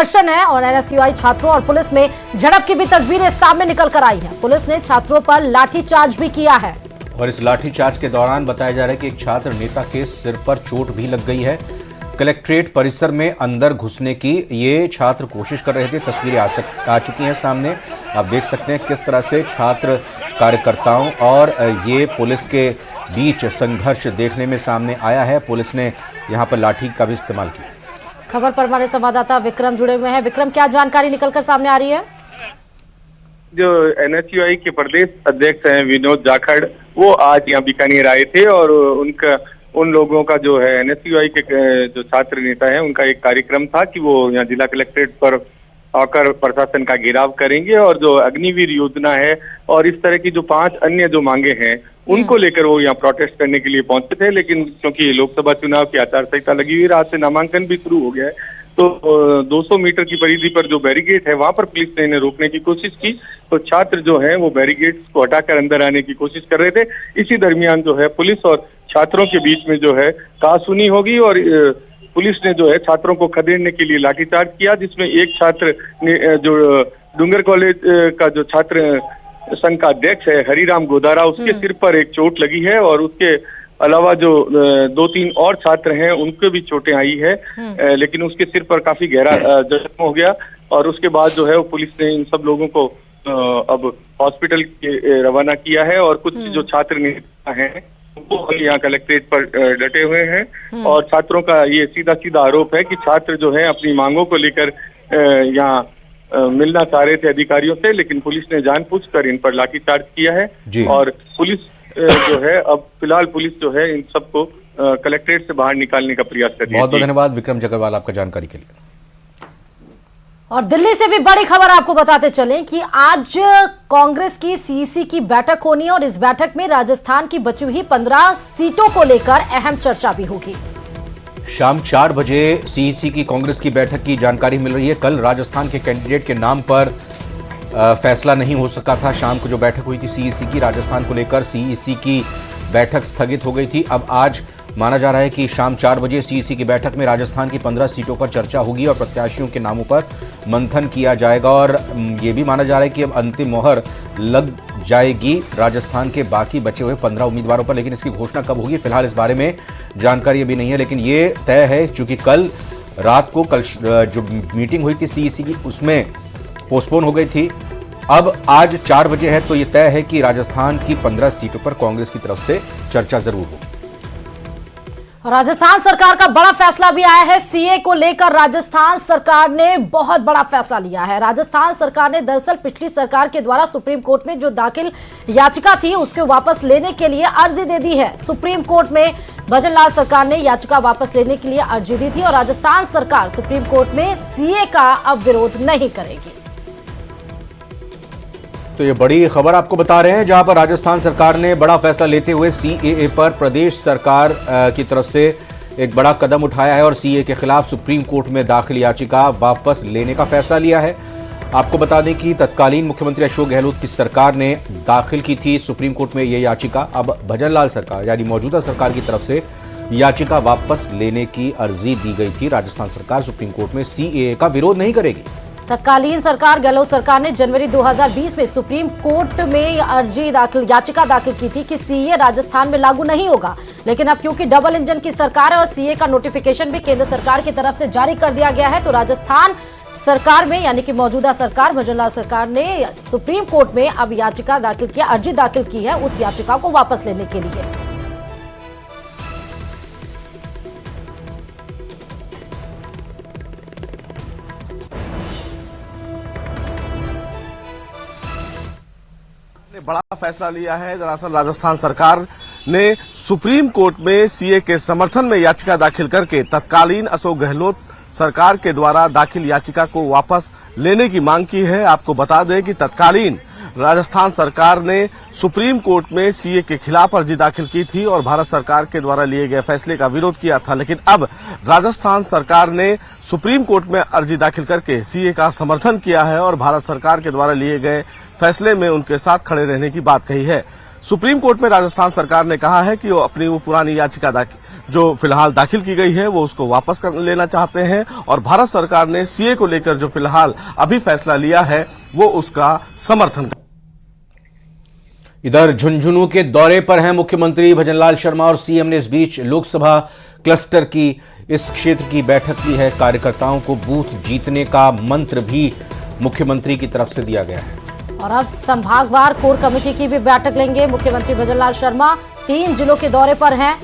संघर्षण है और एनएसयूआई छात्रों और पुलिस में झड़प की भी तस्वीरें सामने निकल कर आई हैं। पुलिस ने छात्रों पर लाठीचार्ज भी किया है और इस लाठीचार्ज के दौरान बताया जा रहा है कि एक छात्र नेता के सिर पर चोट भी लग गई है। कलेक्ट्रेट परिसर में अंदर घुसने की ये छात्र कोशिश कर रहे थे। तस्वीरें आ चुकी हैं सामने, आप देख सकते हैं किस तरह से छात्र कार्यकर्ताओं और ये पुलिस के बीच संघर्ष देखने में सामने आया है। पुलिस ने यहाँ पर लाठी का भी इस्तेमाल किया। खबर पर हमारे संवाददाता विक्रम जुड़े हुए हैं। विक्रम, क्या जानकारी निकलकर सामने आ रही है? जो एनएसयूआई के प्रदेश अध्यक्ष हैं विनोद जाखड़, वो आज यहाँ बीकानेर आए थे और उन लोगों का जो है एनएसयूआई के जो छात्र नेता है उनका एक कार्यक्रम था कि वो यहाँ जिला कलेक्ट्रेट पर आकर प्रशासन का घेराव करेंगे और जो अग्निवीर योजना है और इस तरह की जो 5 अन्य जो मांगे हैं उनको लेकर वो यहाँ प्रोटेस्ट करने के लिए पहुंचे थे। लेकिन क्योंकि लोकसभा चुनाव की आचार संहिता लगी हुई, रात से नामांकन भी शुरू हो गया है, तो 200 मीटर की परिधि पर जो बैरिकेड है वहां पर पुलिस ने इन्हें रोकने की कोशिश की। तो छात्र जो है वो बैरिकेड्स को हटाकर अंदर आने की कोशिश कर रहे थे। इसी दरमियान जो है पुलिस और छात्रों के बीच में जो है कहासुनी होगी और पुलिस ने जो है छात्रों को खदेड़ने के लिए लाठीचार्ज किया, जिसमें एक छात्र ने जो डूंगर कॉलेज का जो छात्र संघ का अध्यक्ष है हरिराम गोदारा, उसके सिर पर एक चोट लगी है और उसके अलावा जो 2-3 और छात्र हैं उनके भी चोटें आई है, लेकिन उसके सिर पर काफी गहरा जख्म हो गया। और उसके बाद जो है वो पुलिस ने इन सब लोगों को अब हॉस्पिटल के रवाना किया है और कुछ जो छात्र नेता हैं वो यहाँ कलेक्ट्रेट पर डटे हुए हैं और छात्रों का ये सीधा आरोप है कि छात्र जो है अपनी मांगों को लेकर यहाँ मिलना चाह रहे थे अधिकारियों से, लेकिन पुलिस ने जानबूझकर इन पर लाठीचार्ज किया है। और पुलिस जो है अब फिलहाल पुलिस जो है इन सबको कलेक्ट्रेट से बाहर निकालने का प्रयास कर रही है। बहुत बहुत धन्यवाद विक्रम जगरवाल आपका जानकारी के लिए। और दिल्ली से भी बड़ी खबर आपको बताते चलें कि आज कांग्रेस की सीईसी की बैठक होनी है और इस बैठक में राजस्थान की बची हुई 15 सीटों को लेकर अहम चर्चा भी होगी। शाम 4 बजे सीईसी की कांग्रेस की बैठक की जानकारी मिल रही है। कल राजस्थान के कैंडिडेट के नाम पर फैसला नहीं हो सका था। शाम को जो बैठक हुई थी सीईसी की राजस्थान को लेकर, सीईसी की बैठक स्थगित हो गई थी। अब आज माना जा रहा है कि शाम 4 बजे सीईसी की बैठक में राजस्थान की 15 सीटों पर चर्चा होगी और प्रत्याशियों के नामों पर मंथन किया जाएगा और ये भी माना जा रहा है कि अब अंतिम मोहर लग जाएगी राजस्थान के बाकी बचे हुए 15 उम्मीदवारों पर। लेकिन इसकी घोषणा कब होगी, फिलहाल इस बारे में जानकारी अभी नहीं है। लेकिन ये तय है, चूंकि कल रात को जो मीटिंग हुई थी सीईसी की उसमें पोस्टपोन हो गई थी, अब आज 4 बजे है, तो ये तय है कि राजस्थान की 15 सीटों पर कांग्रेस की तरफ से चर्चा जरूर होगी। राजस्थान सरकार का बड़ा फैसला भी आया है। सीए को लेकर राजस्थान सरकार ने बहुत बड़ा फैसला लिया है। राजस्थान सरकार ने दरअसल पिछली सरकार के द्वारा सुप्रीम कोर्ट में जो दाखिल याचिका थी उसके वापस लेने के लिए अर्जी दे दी है। सुप्रीम कोर्ट में भजनलाल सरकार ने याचिका वापस लेने के लिए अर्जी दी थी और राजस्थान सरकार सुप्रीम कोर्ट में सीए का अब विरोध नहीं करेगी। तो ये बड़ी खबर आपको बता रहे हैं, जहां पर राजस्थान सरकार ने बड़ा फैसला लेते हुए सीएए पर प्रदेश सरकार की तरफ से एक बड़ा कदम उठाया है और सीए के खिलाफ सुप्रीम कोर्ट में दाखिल याचिका वापस लेने का फैसला लिया है। आपको बता दें कि तत्कालीन मुख्यमंत्री अशोक गहलोत की सरकार ने दाखिल की थी सुप्रीम कोर्ट में ये याचिका। अब भजनलाल सरकार यानी मौजूदा सरकार की तरफ से याचिका वापस लेने की अर्जी दी गई थी। राजस्थान सरकार सुप्रीम कोर्ट में सीएए का विरोध नहीं करेगी। तत्कालीन सरकार गहलोत सरकार ने जनवरी 2020 में सुप्रीम कोर्ट में याचिका दाखिल की थी कि सीए राजस्थान में लागू नहीं होगा। लेकिन अब क्योंकि डबल इंजन की सरकार है और सीए का नोटिफिकेशन भी केंद्र सरकार की तरफ से जारी कर दिया गया है, तो राजस्थान सरकार में यानी कि मौजूदा सरकार भजनलाल सरकार ने सुप्रीम कोर्ट में अब याचिका दाखिल किया, अर्जी दाखिल की है उस याचिका को वापस लेने के लिए। बड़ा फैसला लिया है। दरअसल राजस्थान सरकार ने सुप्रीम कोर्ट में सीए के समर्थन में याचिका दाखिल करके तत्कालीन अशोक गहलोत सरकार के द्वारा दाखिल याचिका को वापस लेने की मांग की है। आपको बता दें कि तत्कालीन राजस्थान सरकार ने सुप्रीम कोर्ट में सीए के खिलाफ अर्जी दाखिल की थी और भारत सरकार के द्वारा लिए गए फैसले का विरोध किया था। लेकिन अब राजस्थान सरकार ने सुप्रीम कोर्ट में अर्जी दाखिल करके सीए का समर्थन किया है और भारत सरकार के द्वारा लिए गए फैसले में उनके साथ खड़े रहने की बात कही है। सुप्रीम कोर्ट में राजस्थान सरकार ने कहा है कि वो अपनी पुरानी याचिका जो फिलहाल दाखिल की गई है वो उसको वापस कर लेना चाहते हैं और भारत सरकार ने सीए को लेकर जो फिलहाल अभी फैसला लिया है वो उसका समर्थन। इधर झुंझुनू के दौरे पर हैं मुख्यमंत्री भजनलाल शर्मा और सीएम ने इस बीच लोकसभा क्लस्टर की इस क्षेत्र की बैठक ली है। कार्यकर्ताओं को बूथ जीतने का मंत्र भी मुख्यमंत्री की तरफ से दिया गया है। और अब संभागवार कोर कमेटी की भी बैठक लेंगे मुख्यमंत्री भजनलाल शर्मा। 3 जिलों के दौरे पर हैं,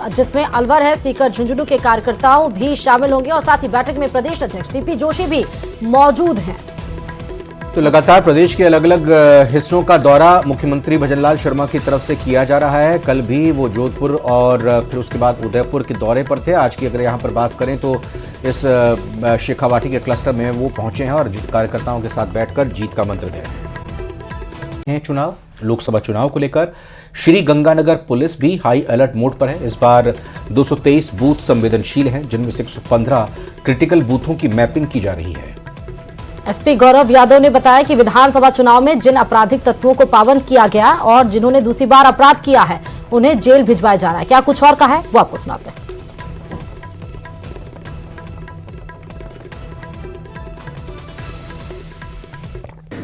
जिसमें अलवर है, सीकर, झुंझुनू के कार्यकर्ताओं भी शामिल होंगे और साथ ही बैठक में प्रदेश अध्यक्ष सीपी जोशी भी मौजूद हैं। तो लगातार प्रदेश के अलग अलग हिस्सों का दौरा मुख्यमंत्री भजनलाल शर्मा की तरफ से किया जा रहा है। कल भी वो जोधपुर और फिर उसके बाद उदयपुर के दौरे पर थे। आज की अगर यहां पर बात करें तो इस शेखावाटी के क्लस्टर में वो पहुंचे हैं और कार्यकर्ताओं के साथ बैठकर जीत का मंत्र दे रहे हैं। चुनाव, लोकसभा चुनाव को लेकर श्री गंगानगर पुलिस भी हाई अलर्ट मोड पर है। इस बार 223 बूथ संवेदनशील हैं, जिनमें से 115 क्रिटिकल बूथों की मैपिंग की जा रही है। एसपी गौरव यादव ने बताया कि विधानसभा चुनाव में जिन आपराधिक तत्वों को पाबंद किया गया और जिन्होंने दूसरी बार अपराध किया है उन्हें जेल भिजवाया जा रहा है। क्या कुछ और कहा है वो आपको सुनाते हैं।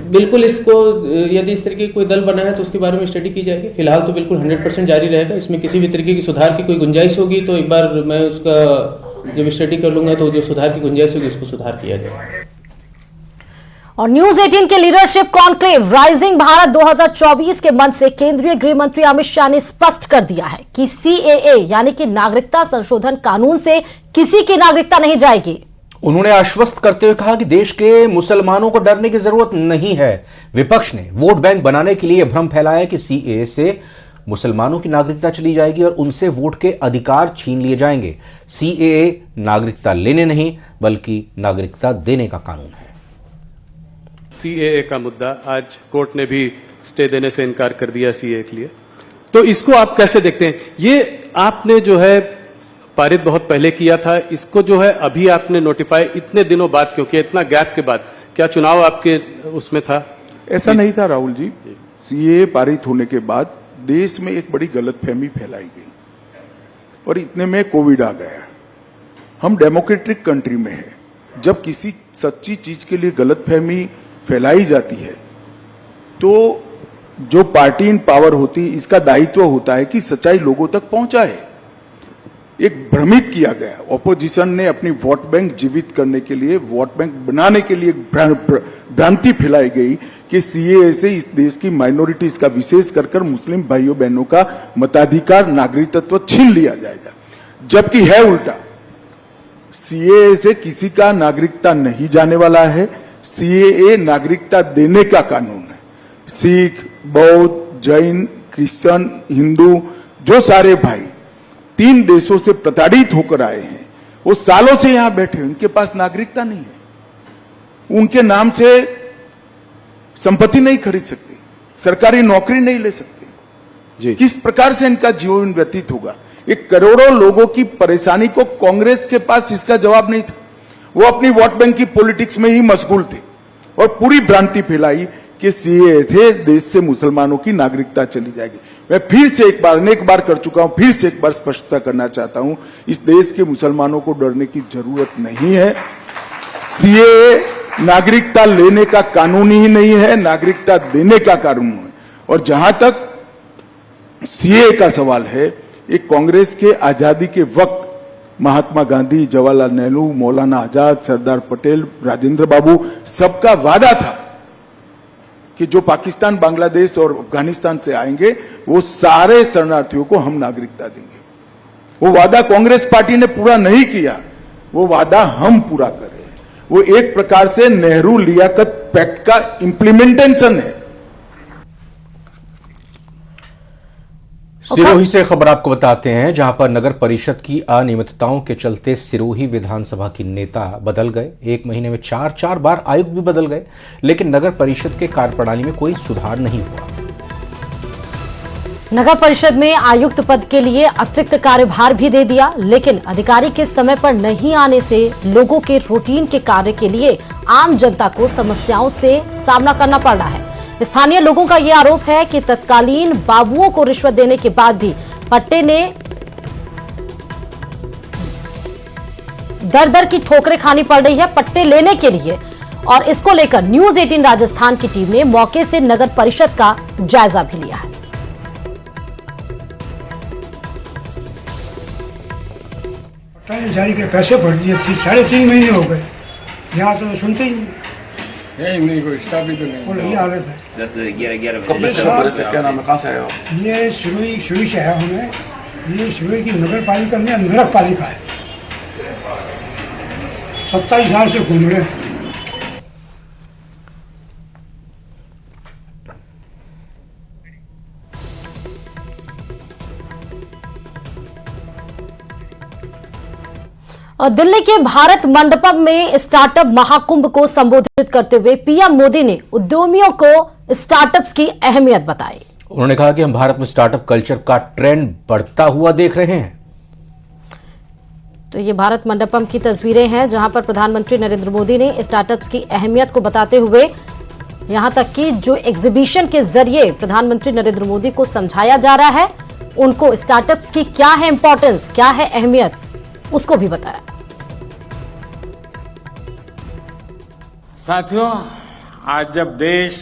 बिल्कुल, इसको यदि इस तरीके की कोई दल बना है तो उसके बारे में स्टडी की जाएगी। फिलहाल तो बिल्कुल 100% जारी रहेगा। इसमें किसी भी तरीके की सुधार की कोई गुंजाइश होगी तो एक बार मैं उसका जब स्टडी कर लूंगा तो जो सुधार की गुंजाइश होगी उसको सुधार किया जाएगा। और न्यूज 18 के लीडरशिप कॉन्क्लेव राइजिंग भारत 2024 के मंच से केंद्रीय गृह मंत्री अमित शाह ने स्पष्ट कर दिया है कि सीएए यानी कि नागरिकता संशोधन कानून से किसी की नागरिकता नहीं जाएगी। उन्होंने आश्वस्त करते हुए कहा कि देश के मुसलमानों को डरने की जरूरत नहीं है। विपक्ष ने वोट बैंक बनाने के लिए भ्रम फैलाया कि सीएए से मुसलमानों की नागरिकता चली जाएगी और उनसे वोट के अधिकार छीन लिए जाएंगे। सीएए नागरिकता लेने नहीं बल्कि नागरिकता देने का कानून है। सीएए का मुद्दा आज कोर्ट ने भी स्टे देने से इनकार कर दिया सीएए के लिए, तो इसको आप कैसे देखते हैं? ये आपने जो है पारित बहुत पहले किया था, इसको जो है अभी आपने नोटिफाई इतने दिनों बाद क्यों किया, इतना गैप के बाद? क्या चुनाव आपके उसमें था? ऐसा नहीं था राहुल जी। सीएए पारित होने के बाद देश में एक बड़ी गलतफहमी फैलाई गई और इतने में कोविड आ गया। हम डेमोक्रेटिक कंट्री में है, जब किसी सच्ची चीज के लिए गलतफहमी फैलाई जाती है तो जो पार्टी इन पावर होती है इसका दायित्व होता है कि सच्चाई लोगों तक पहुंचाए। एक भ्रमित किया गया, ऑपोजिशन ने अपनी वोट बैंक जीवित करने के लिए, वोट बैंक बनाने के लिए भ्रांति फैलाई गई कि सीएए से इस देश की माइनॉरिटीज का, विशेष कर मुस्लिम भाइयों बहनों का मताधिकार, नागरिकत्व छीन लिया जाएगा, जबकि है उल्टा। सीएए से किसी का नागरिकता नहीं जाने वाला है। सीएए नागरिकता देने का कानून है। सिख, बौद्ध, जैन, क्रिश्चियन, हिंदू, जो सारे भाई 3 देशों से प्रताड़ित होकर आए हैं, वो सालों से यहां बैठे हैं, उनके पास नागरिकता नहीं है। उनके नाम से संपत्ति नहीं खरीद सकते, सरकारी नौकरी नहीं ले सकते जी। किस प्रकार से इनका जीवन व्यतीत होगा? एक करोड़ों लोगों की परेशानी को कांग्रेस के पास इसका जवाब नहीं था। वो अपनी वोट बैंक की पॉलिटिक्स में ही मशगूल थे और पूरी भ्रांति फैलाई कि सीएए थे देश से मुसलमानों की नागरिकता चली जाएगी। मैं फिर से एक बार, अनेक बार कर चुका हूं, फिर से एक बार स्पष्टता करना चाहता हूं, इस देश के मुसलमानों को डरने की जरूरत नहीं है। सीएए नागरिकता लेने का कानून ही नहीं है, नागरिकता देने का कानून है। और जहां तक सीएए का सवाल है, एक कांग्रेस के आजादी के वक्त महात्मा गांधी, जवाहरलाल नेहरू, मौलाना आजाद, सरदार पटेल, राजेंद्र बाबू, सबका वादा था कि जो पाकिस्तान, बांग्लादेश और अफगानिस्तान से आएंगे वो सारे शरणार्थियों को हम नागरिकता देंगे। वो वादा कांग्रेस पार्टी ने पूरा नहीं किया, वो वादा हम पूरा कर रहे हैं। वो एक प्रकार से नेहरू लियाकत पैक्ट का इंप्लीमेंटेशन है। सिरोही से खबर आपको बताते हैं, जहां पर नगर परिषद की अनियमितताओं के चलते सिरोही विधानसभा की नेता बदल गए। 1 महीने में 4 बार आयुक्त भी बदल गए, लेकिन नगर परिषद के कार्यप्रणाली में कोई सुधार नहीं हुआ। नगर परिषद में आयुक्त पद के लिए अतिरिक्त कार्यभार भी दे दिया, लेकिन अधिकारी के समय पर नहीं आने से लोगों के रूटीन के कार्य के लिए आम जनता को समस्याओं से सामना करना पड़ रहा है। स्थानीय लोगों का यह आरोप है कि तत्कालीन बाबुओं को रिश्वत देने के बाद भी पट्टे ने दर दर की ठोकरें खानी पड़ रही है पट्टे लेने के लिए। और इसको लेकर न्यूज 18 राजस्थान की टीम ने मौके से नगर परिषद का जायजा भी लिया है। पट्टा जारी के पैसे भर दिए, 3.5 महीने हो गए, यहाँ तो सुनते ही नहीं, कोई स्टाफ भी तो नहीं। ये हालत है। 10-11 कब से क्या नाम है, कहाँ से आए हो? ये शुरू से आया हूँ मैं। ये शुरू की नगर पालिका में नगर पालिका है, 27 साल से घूम रहे हैं। और दिल्ली के भारत मंडपम में स्टार्टअप महाकुंभ को संबोधित करते हुए पीएम मोदी ने उद्यमियों को स्टार्टअप्स की अहमियत बताई। उन्होंने कहा कि हम भारत में स्टार्टअप कल्चर का ट्रेंड बढ़ता हुआ देख रहे हैं। तो ये भारत मंडपम की तस्वीरें हैं जहां पर प्रधानमंत्री नरेंद्र मोदी ने स्टार्टअप्स की अहमियत को बताते हुए यहां तक कि जो एग्जीबिशन के जरिए प्रधानमंत्री नरेंद्र मोदी को समझाया जा रहा है, उनको स्टार्टअप्स की क्या है इंपॉर्टेंस, क्या है अहमियत, उसको भी बताया। साथियों, आज जब देश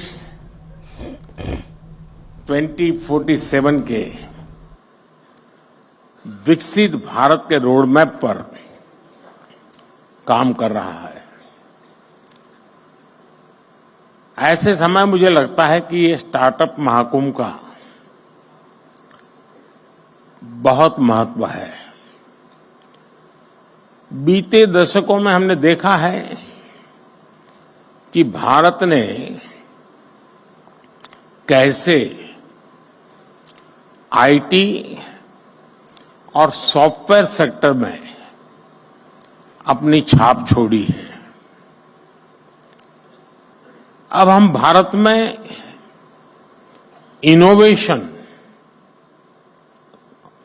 2047 के विकसित भारत के रोड मैप पर काम कर रहा है, ऐसे समय मुझे लगता है कि ये स्टार्टअप महाकुंभ का बहुत महत्व है। बीते दशकों में हमने देखा है कि भारत ने कैसे आईटी और सॉफ्टवेयर सेक्टर में अपनी छाप छोड़ी है। अब हम भारत में इनोवेशन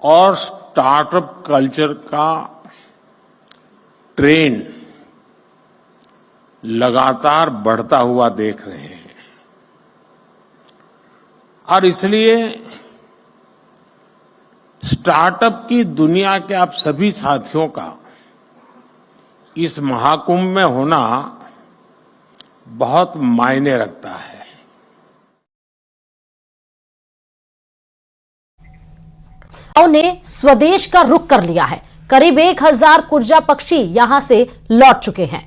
और स्टार्टअप कल्चर का ट्रेंड लगातार बढ़ता हुआ देख रहे हैं और इसलिए स्टार्टअप की दुनिया के आप सभी साथियों का इस महाकुंभ में होना बहुत मायने रखता है। ने स्वदेश का रुख कर लिया है। करीब 1000 कुर्जा पक्षी यहां से लौट चुके हैं।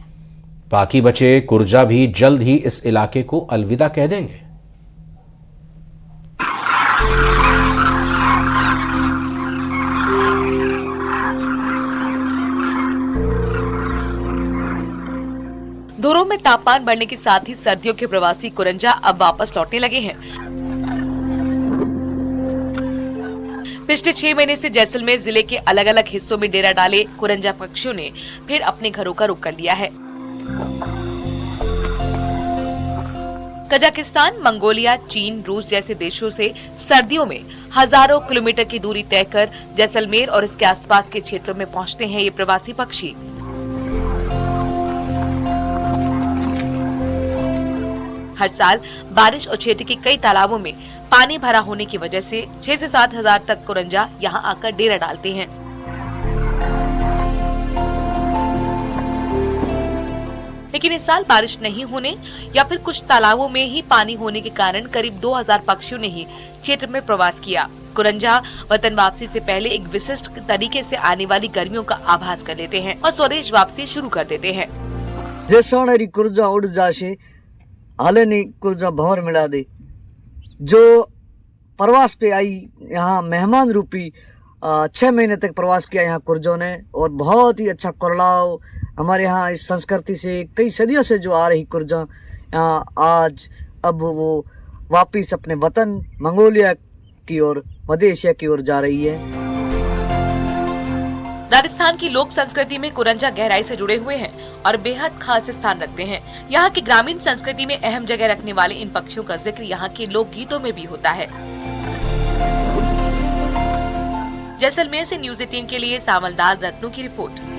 बाकी बचे कुर्जा भी जल्द ही इस इलाके को अलविदा कह देंगे। दोनों में तापमान बढ़ने के साथ ही सर्दियों के प्रवासी कुरंजा अब वापस लौटने लगे हैं। पिछले 6 महीने से जैसलमेर जिले के अलग अलग हिस्सों में डेरा डाले कुरंजा पक्षियों ने फिर अपने घरों का रुख कर लिया है। कजाकिस्तान, मंगोलिया, चीन, रूस जैसे देशों से सर्दियों में हजारों किलोमीटर की दूरी तय कर जैसलमेर और इसके आसपास के क्षेत्रों में पहुंचते हैं ये प्रवासी पक्षी। हर साल बारिश और क्षेत्र के कई तालाबों में पानी भरा होने की वजह से 6 से 7 हजार तक कुरंजा यहां आकर डेरा डालते हैं। लेकिन इस साल बारिश नहीं होने या फिर कुछ तालाबों में ही पानी होने के कारण करीब 2000 पक्षियों ने ही क्षेत्र में प्रवास किया। कुरंजा वतन वापसी से पहले एक विशिष्ट तरीके से आने वाली गर्मियों का आभास कर लेते हैं और स्वदेश वापसी शुरू कर देते हैं। जैसा कुर्जा उड़ जाशे हाले नहीं कुर्जा भंवर मिला दे। जो प्रवास पे आई यहाँ मेहमान रूपी 6 महीने तक प्रवास किया यहाँ कुर्जों ने और बहुत ही अच्छा कुरलाव हमारे यहाँ इस संस्कृति से कई सदियों से जो आ रही कुर्जा यहाँ आज अब वो वापिस अपने वतन मंगोलिया की ओर, मध्य एशिया की ओर जा रही है। राजस्थान की लोक संस्कृति में कुरंजा गहराई से जुड़े हुए हैं और बेहद खास स्थान रखते हैं। यहाँ की ग्रामीण संस्कृति में अहम जगह रखने वाले इन पक्षियों का जिक्र यहाँ के लोक गीतों में भी होता है। जैसलमेर से न्यूज 18 के लिए सावलदार रत्नू की रिपोर्ट।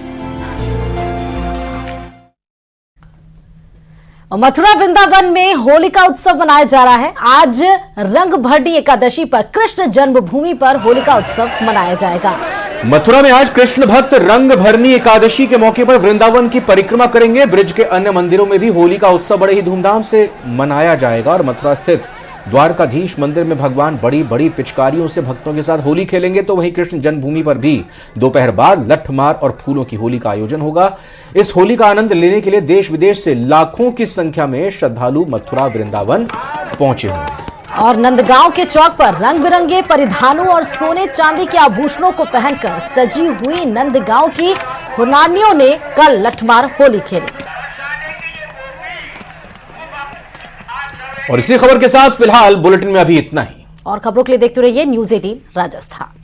मथुरा वृंदावन में होली का उत्सव मनाया जा रहा है। आज रंग भरनी एकादशी पर कृष्ण जन्मभूमि पर होली का उत्सव मनाया जाएगा। मथुरा में आज कृष्ण भक्त रंग भरनी एकादशी के मौके पर वृंदावन की परिक्रमा करेंगे। ब्रिज के अन्य मंदिरों में भी होली का उत्सव बड़े ही धूमधाम से मनाया जाएगा और मथुरा स्थित द्वारकाधीश मंदिर में भगवान बड़ी बड़ी पिचकारियों से भक्तों के साथ होली खेलेंगे। तो वहीं कृष्ण जन्मभूमि पर भी दोपहर बाद लठमार और फूलों की होली का आयोजन होगा। इस होली का आनंद लेने के लिए देश विदेश से लाखों की संख्या में श्रद्धालु मथुरा वृंदावन पहुंचे हुए। और नंदगांव के चौक पर रंग बिरंगे परिधानों और सोने चांदी के आभूषणों को पहनकर सजी हुई नंदगांव की हुनानियों ने कल लठमार होली खेली। और इसी खबर के साथ फिलहाल बुलेटिन में अभी इतना ही। और खबरों के लिए देखते रहिए न्यूज़ 18 राजस्थान।